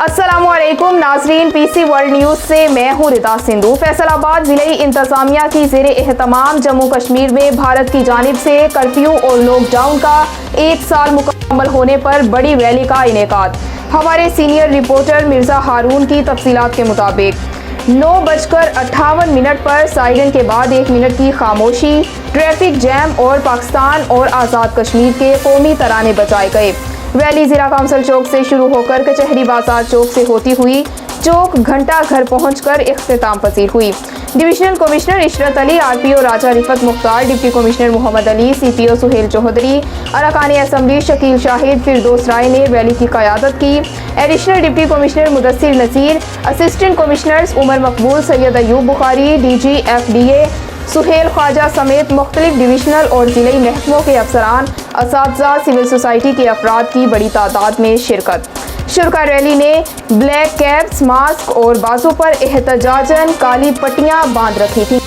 अस्सलामुअलैकुम नाजरीन, PC world news से मैं हूँ रिता सिंधु। फैसलाबाद ज़िले इंतज़ामिया की ज़ेरे एहतमाम जम्मू कश्मीर में भारत की जानिब से कर्फ्यू और लॉकडाउन का 1 साल मुकम्मल होने पर बड़ी रैली का इनेकाद। हमारे सीनियर रिपोर्टर मिर्ज़ा हारून की तफसीलात के मुताबिक 9:58 पर साइरन के बाद 1 मिनट की खामोशी, ट्रैफिक जैम और पाकिस्तान और आज़ाद कश्मीर के कौमी तराने बजाए गए। रैली जिला काउंसिल चौक से शुरू होकर कचहरी बाजार चौक से होती हुई चौक घंटा घर पहुंचकर इख्तिताम पसीर हुई। Divisional commissioner Ishrat Ali, RPO Raja Rifat Mukhtar, deputy commissioner Mohammad Ali, CPO Suhail Chaudhry, अरकान असम्बली शकील शाहिद, फिरदौस राय ने रैली की क़यादत की। Additional deputy commissioner Mudassir Naseer, assistant commissioners Umar Maqbool, Syed Ayub Bukhari, DG FDA Suhail Khwaja समेत मुख्तलिफ डिविजनल और ज़िले महकमों के अफसरान, असातिज़ा, सिविल सोसाइटी के अफराद की बड़ी तादाद में शिरकत। शुरा रैली ने ब्लैक कैप्स, मास्क और बाजू पर एहतजाजन काली पट्टियाँ बांध रखी थी।